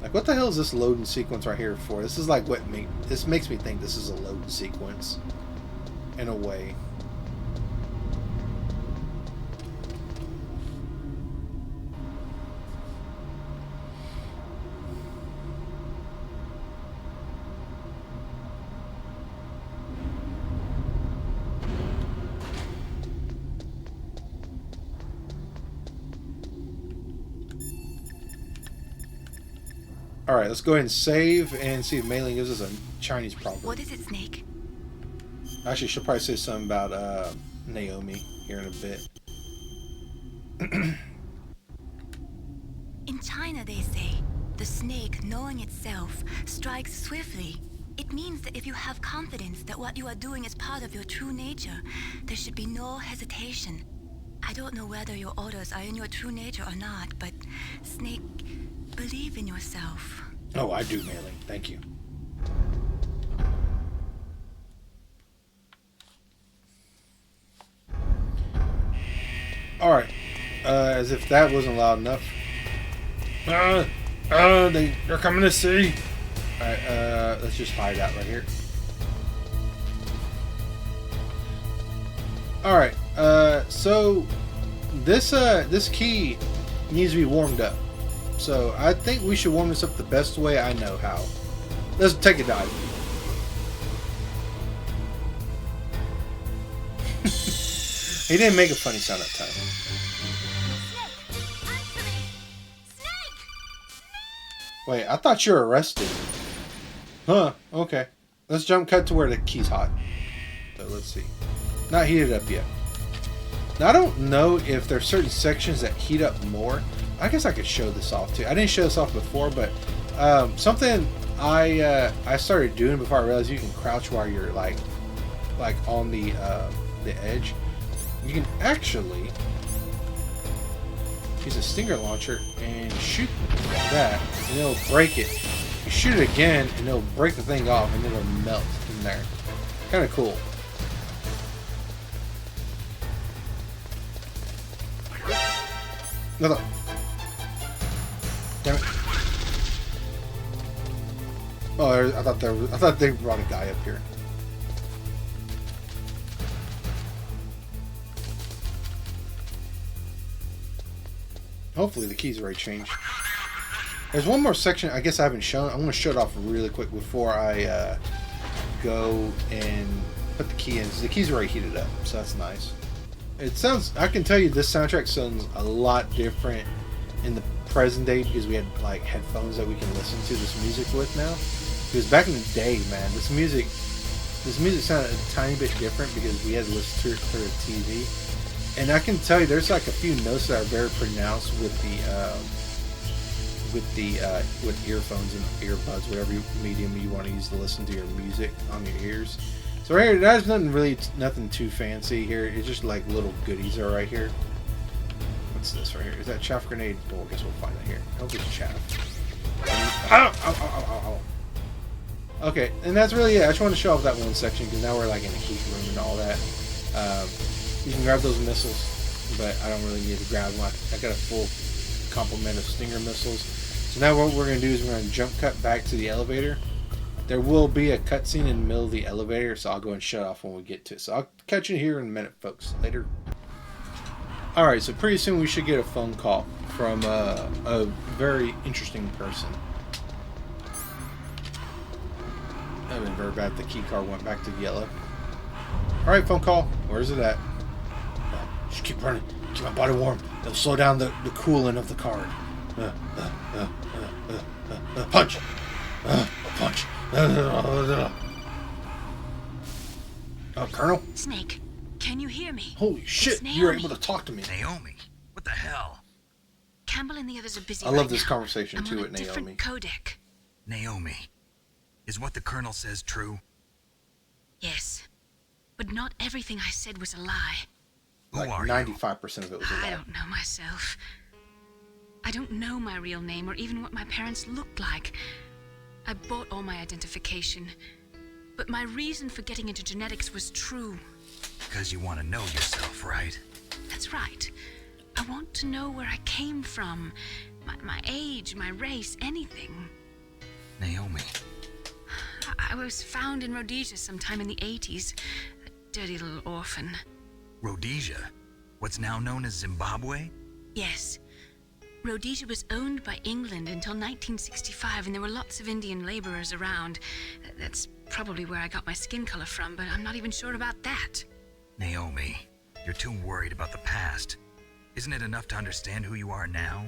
Like, what the hell is this loading sequence right here for? This is like this makes me think this is a loading sequence in a way. Alright, let's go ahead and save and see if mailing gives us a Chinese proverb. What is it, Snake? Actually, she'll probably say something about Naomi here in a bit. In China, they say, the snake, knowing itself, strikes swiftly. It means that if you have confidence that what you are doing is part of your true nature, there should be no hesitation. I don't know whether your orders are in your true nature or not, but, Snake, believe in yourself. Oh, I do, mailing. Thank you. Alright. As if that wasn't loud enough. They're coming to see. Alright, let's just hide out right here. Alright, so this key needs to be warmed up. So I think we should warm this up the best way I know how. Let's take a dive. He didn't make a funny sound that time. Snake! Answer me! Snake! Wait, I thought you were arrested. Huh, okay. Let's jump cut to where the key's hot. So let's see. Not heated up yet. Now I don't know if there's certain sections that heat up more. I guess I could show this off too. I didn't show this off before, but something I started doing before I realized you can crouch while you're like on the edge. You can actually use a stinger launcher and shoot that, and it'll break it. You shoot it again, and it'll break the thing off, and it'll melt in there. Kind of cool. No. Damn it! Oh, I thought they brought a guy up here. Hopefully the keys already changed. There's one more section I guess I haven't shown. I'm going to show it off really quick before I go and put the key in. The key's already heated up, so that's nice. It sounds, I can tell you this soundtrack sounds a lot different in the present day because we had like headphones that we can listen to this music with now. Because back in the day, man, this music sounded a tiny bit different because we had to listen to it through a TV. And I can tell you, there's like a few notes that are very pronounced with earphones and earbuds, whatever medium you want to use to listen to your music on your ears. So right here, there's nothing too fancy here. It's just like little goodies are right here. What's this right here? Is that chaff grenade? Well, I guess we'll find it here. I hope it's chaff. Ow, ow, ow, ow, ow. Okay, and that's really it. I just want to show off that one section because now we're like in a heat room and all that. You can grab those missiles, but I don't really need to grab one. I got a full complement of Stinger missiles. So now what we're going to do is we're going to jump cut back to the elevator. There will be a cutscene in the middle of the elevator, so I'll go and shut off when we get to it. So I'll catch you here in a minute, folks. Later. Alright, so pretty soon we should get a phone call from a very interesting person. That would have been very bad if the key card went back to yellow. Alright, phone call. Where's it at? Just keep running. Keep my body warm. It'll slow down the cooling of the card. Punch! Punch! Colonel? Snake, can you hear me? Holy shit, you're able to talk to me. Naomi, what the hell? Campbell and the others are busy. I love right this now. conversation I'm too on with a different Naomi. codec. Naomi, is what the Colonel says true? Yes, but not everything I said was a lie. Who Like are you? 95% of it was a I lie. don't know myself. I don't know my real name or even what my parents looked like. I bought all my identification. But my reason for getting into genetics was true. Because you want to know yourself, right? That's right. I want to know where I came from. My age, my race, anything. Naomi. I was found in Rhodesia sometime in the 80s. A dirty little orphan. Rhodesia? What's now known as Zimbabwe? Yes. Rhodesia was owned by England until 1965, and there were lots of Indian laborers around. That's probably where I got my skin color from, but I'm not even sure about that. Naomi, you're too worried about the past. Isn't it enough to understand who you are now?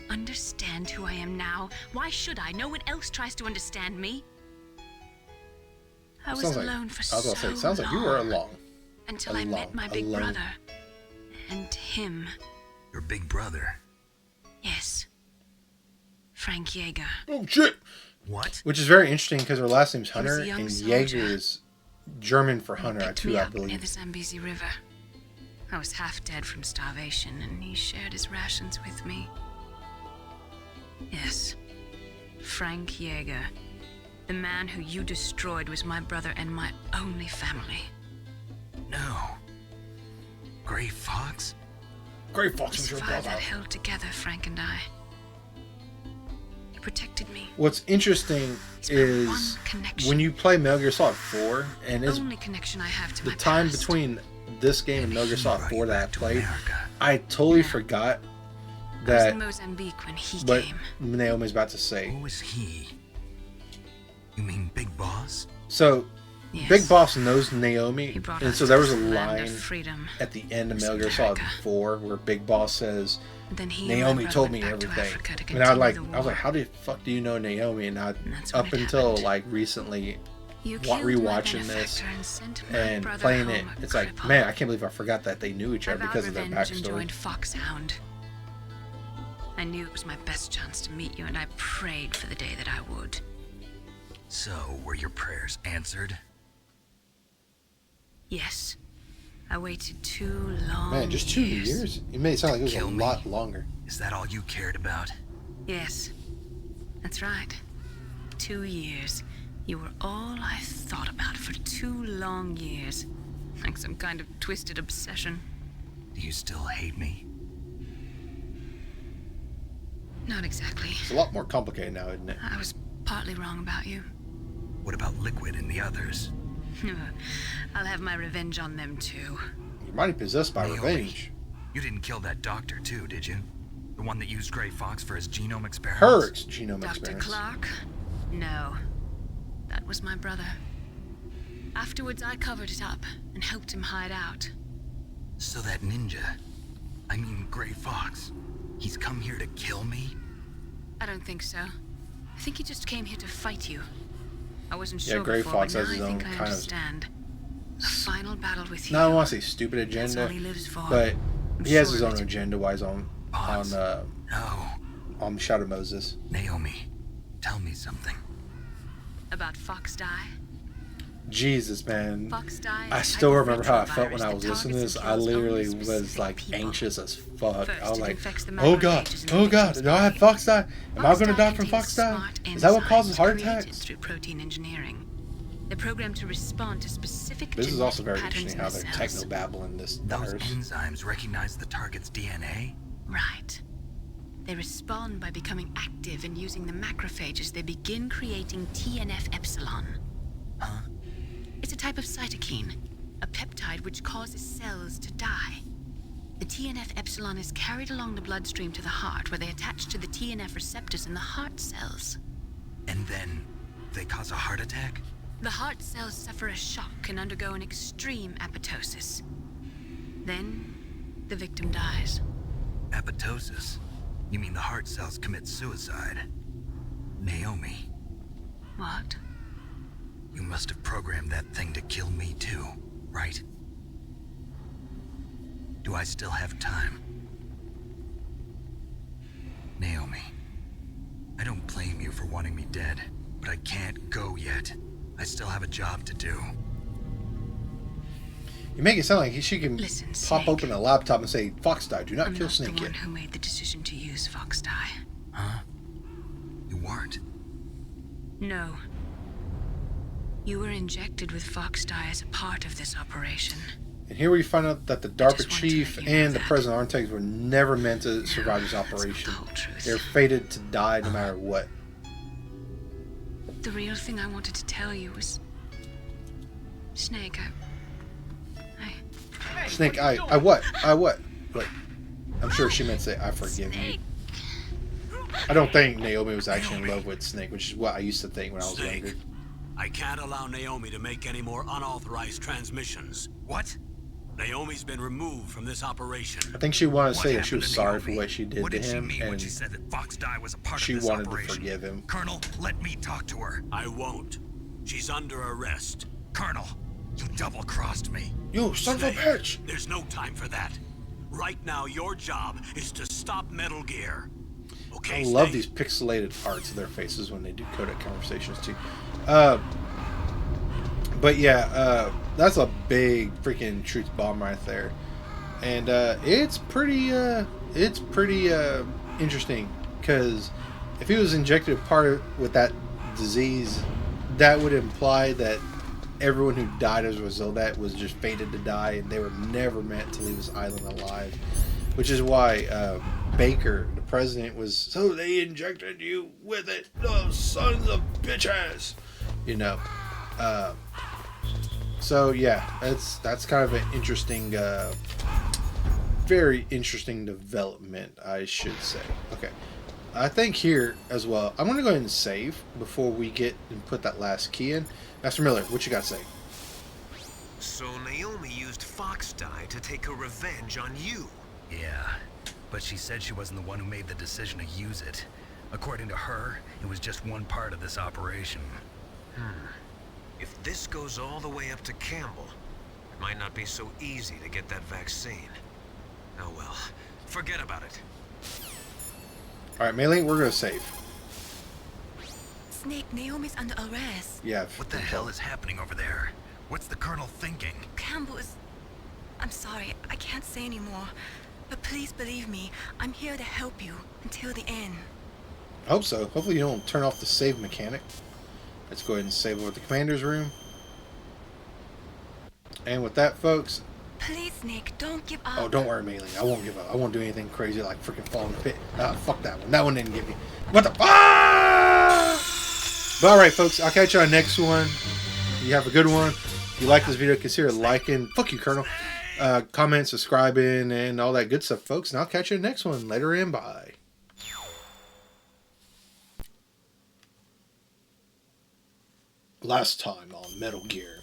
Understand who I am now? Why should I? No one else tries to understand me. I was alone for so long. I was gonna say, sounds like you were alone. Until I met my big brother. And him. Your big brother? Yes. Frank Jaeger. Oh, shit! What? Which is very interesting because her last name's Hunter, a young and soldier. Jaeger is German for Hunter, Picked too, me I up near the believe. Zambezi River. I was half dead from starvation, and he shared his rations with me. Yes. Frank Jaeger. The man who you destroyed was my brother and my only family. No. Gray Fox? Gray Fox It was was your fire brother. that held together Frank and I. He protected me. What's interesting He's my is one connection. when you play Metal Gear Solid 4, and it's Only connection I have to the my time past. between this game and Metal Gear He Solid brought 4 you that I back to played, America. I totally Yeah. forgot I was that in Mozambique when he what came. Naomi's about to say. Who is he? You mean Big Boss? So, Yes. Big Boss knows Naomi, He brought and us so there was a to the land line of freedom. at the end of This Metal Gear Solid America. 4 where Big Boss says, Then he and my Naomi brother told went me back to everything. Africa to And I was continue the like, war. how the fuck do you know Naomi? And I, And that's when up it until happened. like recently, You wa- killed my rewatching this benefactor and sent my and brother playing it, home a it's like, cripple. man, I can't believe I forgot that they knew each I other vowed because of their revenge and backstory. joined Foxhound. I knew it was my best chance to meet you, and I prayed for the day that I would. So, were your prayers answered? Yes. I waited too long. Man, just 2 years? You made it sound like it was a Kill me. lot longer. Is that all you cared about? Yes. That's right. 2 years. You were all I thought about for 2 long years. Like some kind of twisted obsession. Do you still hate me? Not exactly. It's a lot more complicated now, isn't it? I was partly wrong about you. What about Liquid and the others? I'll have my revenge on them too. You're mighty possessed by Naomi, revenge. You didn't kill that doctor too, did you? The one that used Gray Fox for his genome experiments? Her genome Dr. experiments. Clark? No. That was my brother. Afterwards, I covered it up and helped him hide out. So that ninja, I mean Gray Fox, he's come here to kill me? I don't think so. I think he just came here to fight you. I wasn't Yeah, sure Gray before, Fox but has now his I think own I kind of- understand. A final battle with you. No, I don't want to say stupid That's all agenda, he lives for. but I'm he has sure his of own it. agenda why he's on Boss. No. Shadow Moses. Naomi, tell me something. About Fox Die? Jesus, man. Fox Die is I a still type of remember how I felt when retrovirus I that was listening to targets this. and I kills only literally was specific like people. anxious as fuck. First, I was it like, infects the oh god, macrophages in the oh god, victim's do I have body. Fox die? Am I Fox gonna Die die from contains Fox die? smart Is that what causes enzymes heart created attacks? through protein engineering. They're programmed to respond to specific This is also very genetic patterns interesting how in the they're cells. techno-babbling this Those virus. enzymes recognize the target's DNA? Right. They respond by becoming active and using the macrophages. They begin creating TNF epsilon. Huh? It's a type of cytokine, a peptide which causes cells to die. The TNF epsilon is carried along the bloodstream to the heart, where they attach to the TNF receptors in the heart cells. And then they cause a heart attack? The heart cells suffer a shock and undergo an extreme apoptosis. Then, the victim dies. Apoptosis? You mean the heart cells commit suicide? Naomi, What? you must have programmed that thing to kill me too, right? Do I still have time? Naomi, I don't blame you for wanting me dead, but I can't go yet. I still have a job to do. You make it sound like she can Listen, pop Snake. open a laptop and say, Fox die, do not I'm kill not Snake the yet. one who made the decision to use Fox Die. Huh? You weren't? No. You were injected with Fox Die as a part of this operation. And here we find out that the DARPA just wanted to chief let you know and the that. President Artex were never meant to survive this operation. cold truth. They're fated to die no matter what. The real thing I wanted to tell you was... Snake, Snake, I what? Wait, I'm sure she meant to say, I forgive you. Snake. I don't think Naomi was actually in love with Snake, which is what I used to think when I was Snake, younger. I can't allow Naomi to make any more unauthorized transmissions. What? Naomi's been removed from this operation. I think she wanted to What say that she happened was to sorry for Naomi? what she did What to did she him, mean when and she said that Fox Die was a part she of this wanted to operation? forgive him. Colonel, let me talk to her. I won't. She's under arrest. Colonel, you double-crossed me. You son of a Snake, bitch! there's no time for that. Right now, your job is to stop Metal Gear. Okay, I love Snake? these pixelated arts of their faces when they do codec conversations too. But yeah, that's a big freaking truth bomb right there, and it's pretty interesting because if he was injected with that disease, that would imply that everyone who died as a result of that was just fated to die, and they were never meant to leave this island alive. Which is why Baker, the president, was, so they injected you with it, those sons of bitches, you know. So yeah, that's kind of an interesting, very interesting development, I should say. Okay, I think here as well, I'm gonna go ahead and save before we get and put that last key in. Master Miller, what you got to say? So Naomi used Fox Die to take her revenge on you. Yeah, but she said she wasn't the one who made the decision to use it. According to her, it was just one part of this operation. If this goes all the way up to Campbell, it might not be so easy to get that vaccine. Oh well, forget about it. Alright, Mei-Ling, we're going to save. Snake, Naomi's under arrest. Yeah. What the hell is happening over there? What's the Colonel thinking? Campbell is... I'm sorry, I can't say anymore. But please believe me, I'm here to help you until the end. I hope so. Hopefully you don't turn off the save mechanic. Let's go ahead and save over the commander's room. And with that, folks... Please, Snake, don't give up. Oh, don't worry, Mei-Ling. I won't give up. I won't do anything crazy like freaking fall in the pit. Fuck that one. That one didn't get me. What the... Ah! But alright, folks. I'll catch you on the next one. You have a good one. If you like this video, consider liking. Fuck you, Colonel. Comment, subscribing, and all that good stuff, folks. And I'll catch you in the next one. Later and bye. Last time on Metal Gear.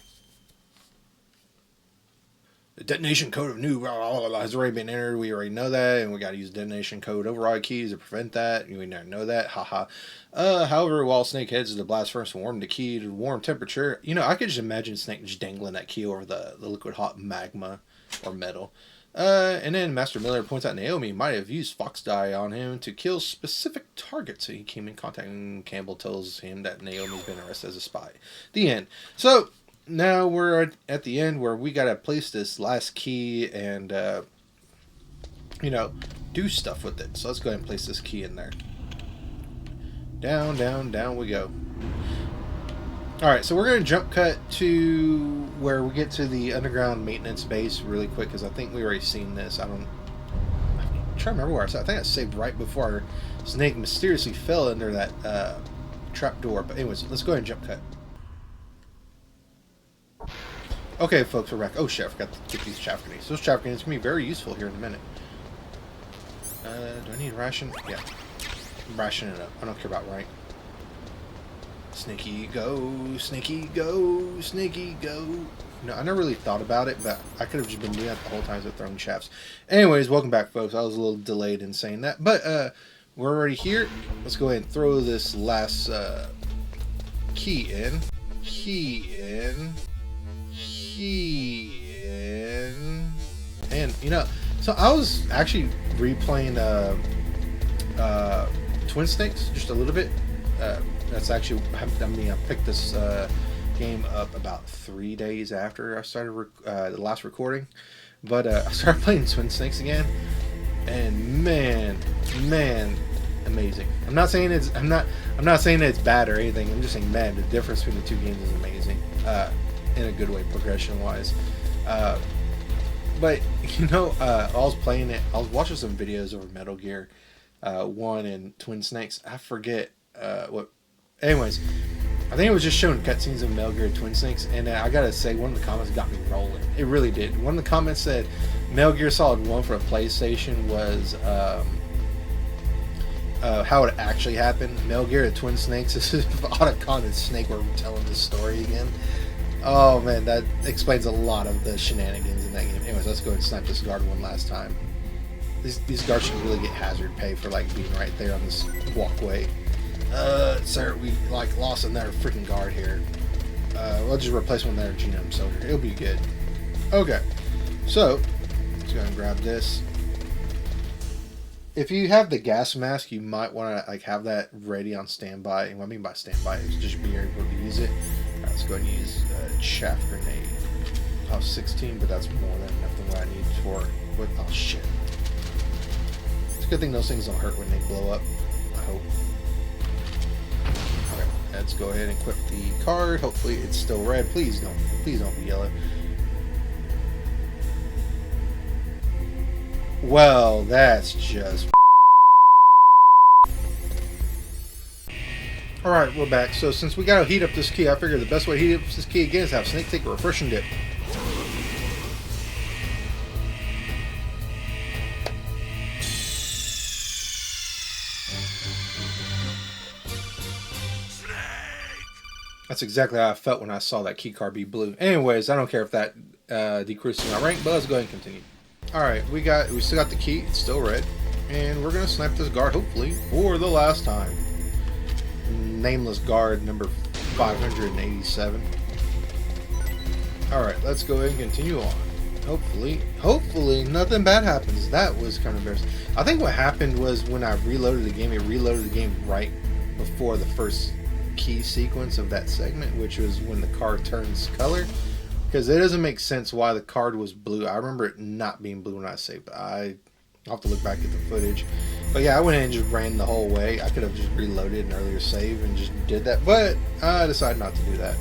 The detonation code of new has already been entered. We already know that, and we got to use detonation code override keys to prevent that. We never know that. Haha. However, while Snake heads to the blast furnace to warm the key to warm temperature, you know, I could just imagine Snake just dangling that key over the liquid hot magma or metal. And then Master Miller points out Naomi might have used Fox Die on him to kill specific targets. So he came in contact, and Campbell tells him that Naomi's been arrested as a spy. The end. So now we're at the end where we gotta place this last key and you know, do stuff with it. So let's go ahead and place this key in there. Down, down, down we go. Alright, so we're going to jump cut to where we get to the underground maintenance base really quick, because I think we already seen this. I'm trying to remember where I saw. I think I saved right before Snake mysteriously fell under that trap door. But anyways, let's go ahead and jump cut. Okay, folks, we're back. Oh shit, I forgot to get these chaff grenades. Those chaff grenades can be very useful here in a minute. Do I need ration? Yeah. I'm rationing it up. I don't care about rank. Sneaky go, sneaky go, sneaky go. No, I never really thought about it, but I could have just been doing that the whole time with throwing shafts. Anyways, welcome back, folks. I was a little delayed in saying that, but we're already here. Let's go ahead and throw this last key in. Key in. Key in. And, you know, so I was actually replaying Twin Snakes just a little bit. That's actually, I mean, I picked this game up about 3 days after I started the last recording, but I started playing Twin Snakes again, and man, amazing. I'm not saying it's bad or anything. I'm just saying, man, the difference between the two games is amazing, in a good way, progression wise. But you know, I was playing it. I was watching some videos over Metal Gear 1 and Twin Snakes. I forget what. Anyways, I think it was just showing cutscenes of Metal Gear Twin Snakes, and I gotta say, one of the comments got me rolling. It really did. One of the comments said, "Metal Gear Solid 1 for a PlayStation was how it actually happened. Metal Gear Twin Snakes is Otacon and Snake were telling this story again." Oh man, that explains a lot of the shenanigans in that game. Anyways, let's go and snipe this guard one last time. These guards should really get hazard pay for like being right there on this walkway. Sir, we like lost another freaking guard here. We'll just replace one with another genome soldier. It'll be good. Okay, so let's go and grab this. If you have the gas mask, you might want to like have that ready on standby. And what I mean by standby is just be able to use it. Right, let's go ahead and use chaff grenade. I was 16, but that's more than enough than what I need for. What? Oh shit! It's a good thing those things don't hurt when they blow up. I hope. Okay, let's go ahead and equip the card. Hopefully, it's still red. Please don't be yellow. Well, that's just... Alright, we're back. So since we gotta heat up this key, I figured the best way to heat up this key again is have Snake take a refreshing dip. That's exactly how I felt when I saw that key card be blue. Anyways, I don't care if that decreases my rank, but let's go ahead and continue. Alright, we still got the key, it's still red, and we're gonna snipe this guard, hopefully, for the last time. Nameless guard number 587. Alright, let's go ahead and continue on. Hopefully nothing bad happens. That was kind of embarrassing. I think what happened was when I reloaded the game, it reloaded the game right before the first key sequence of that segment, which was when the card turns color. Because it doesn't make sense why the card was blue. I remember it not being blue when I saved, but I'll have to look back at the footage. But yeah, I went in and just ran the whole way. I could have just reloaded an earlier save and just did that, but I decided not to do that.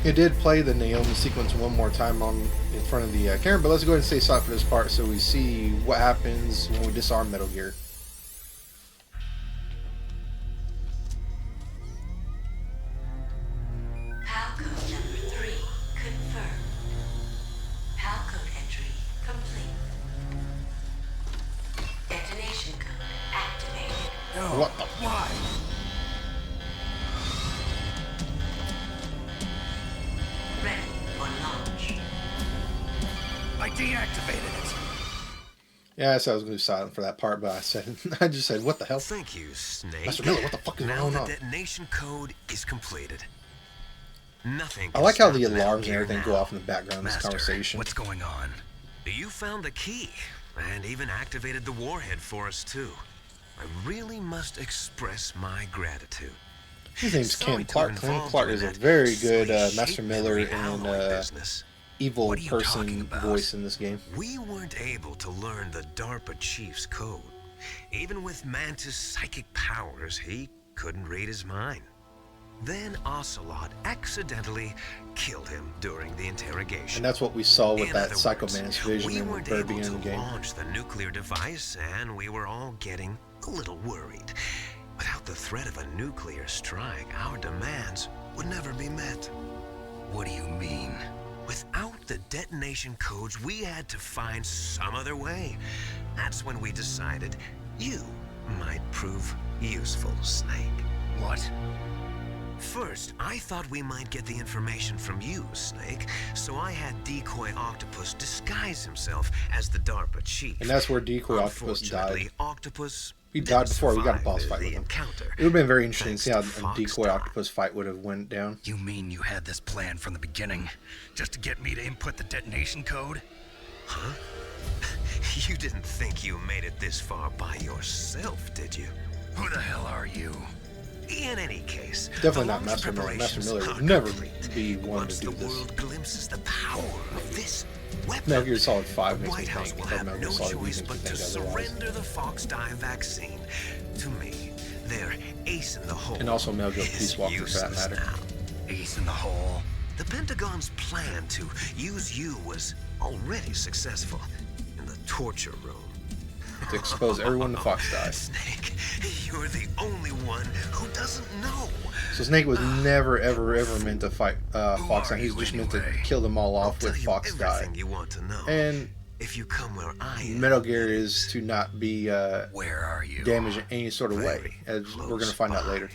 It did play the Naomi sequence one more time in front of the camera, but let's go ahead and stay silent for this part so we see what happens when we disarm Metal Gear. What the Why? Ready for launch. I deactivated it. Yeah, I said I was going to be silent for that part, but I just said, what the hell? Thank you, Snake. Master Miller, what the fuck is now going the on? detonation code is completed. Nothing. I like how the can stop alarms and Metal everything Gear go now. off in the background of this Master, conversation. what's going on? You found the key, and even activated the warhead for us too. I really must express my gratitude. His name's Sorry Ken to Clark. involve Ken Clark you is in a that very good silly Master shape Miller memory and alloy business. evil What are you talking person about? voice in this game. We weren't able to learn the DARPA chief's code. Even with Mantis' psychic powers, he couldn't read his mind. Then Ocelot accidentally killed him during the interrogation. And that's what we saw with In that other Psycho words, Mantis vision we in the weren't very able beginning to of the game. launch the nuclear device, and we were all getting a little worried. Without the threat of a nuclear strike, our demands would never be met. What do you mean? Without the detonation codes, we had to find some other way. That's when we decided you might prove useful, Snake. What? First, I thought we might get the information from you, Snake, so I had Decoy Octopus disguise himself as the DARPA chief. And that's where Decoy Octopus Unfortunately, died. Octopus He didn't died before we got a survive boss fight the with him. encounter. It would have been very interesting to see how Thanks to a Decoy Foxstar. Octopus fight would have went down. You mean you had this plan from the beginning? Just to get me to input the detonation code? Huh? You didn't think you made it this far by yourself, did you? Who the hell are you? In any case, Definitely the not launch Master Miller. Master preparations Miller are would never complete. be one Once to do the this. world glimpses the power of this weapon, Metal Gear Solid 5 the makes me White House think will that have Metal no Gear Solid choice makes me but to think otherwise. surrender the Fox Die vaccine to me. Their ace in the hole. And also Metal Gear is Peace Walker for that useless matter. now. Ace in the hole. The Pentagon's plan to use you was already successful in the torture room. To expose everyone to Fox die. Snake, you're the only one who doesn't know. So Snake was never, ever, ever meant to fight Fox. He was just meant to kill them all off with Fox die. You want to know. And if you come where I am, Metal Gear is to not be Where are you? damaged in any sort of way, as we're going to find out later.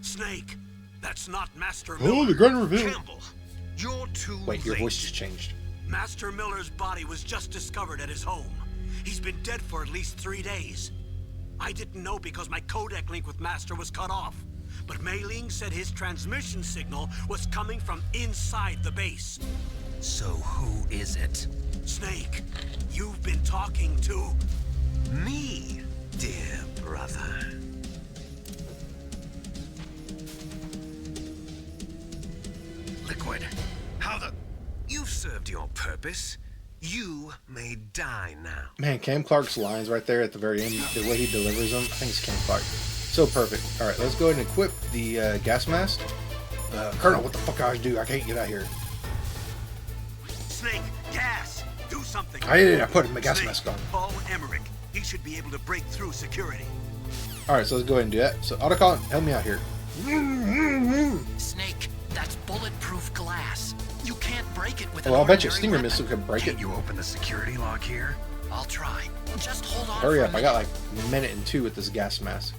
Snake, that's not Master Oh, Miller. the gun reveal. Campbell, you're too Wait, your late. voice just changed. Master Miller's body was just discovered at his home. He's been dead for at least 3 days. I didn't know because my codec link with Master was cut off. But Mei Ling said his transmission signal was coming from inside the base. So who is it? Snake, you've been talking to... Me, dear brother. Liquid. How the... You've served your purpose. You may die now. Man, Cam Clark's lines right there at the very end, the way he delivers them, I think it's Cam Clark. So perfect. All right, let's go ahead and equip the gas mask. Colonel, what the fuck I do? I can't get out here. Snake, gas! Do something! I put my gas Snake, mask on. Call Emmerich. He should be able to break through security. All right, so let's go ahead and do that. So Autocon, help me out here. Snake, that's bulletproof glass. You can't break it with an Oh, I'll bet you ordinary Stinger weapon. Missile can break Can't it. you open the security lock here? I'll try. Just hold on. Hurry for a up, I got minute. like a minute and 2 with this gas mask.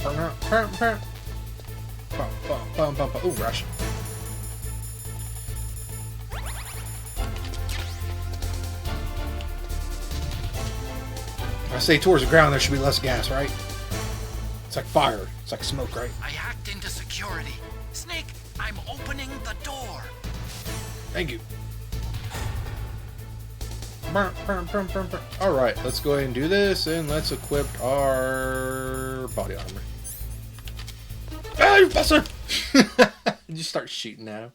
Oh, rush. I say towards the ground, there should be less gas, right? It's like fire. It's like smoke, right? I hacked into security. Snake, I'm opening the door. Thank you. Alright, let's go ahead and do this, and let's equip our body armor. Ah, you bastard! Just start shooting now.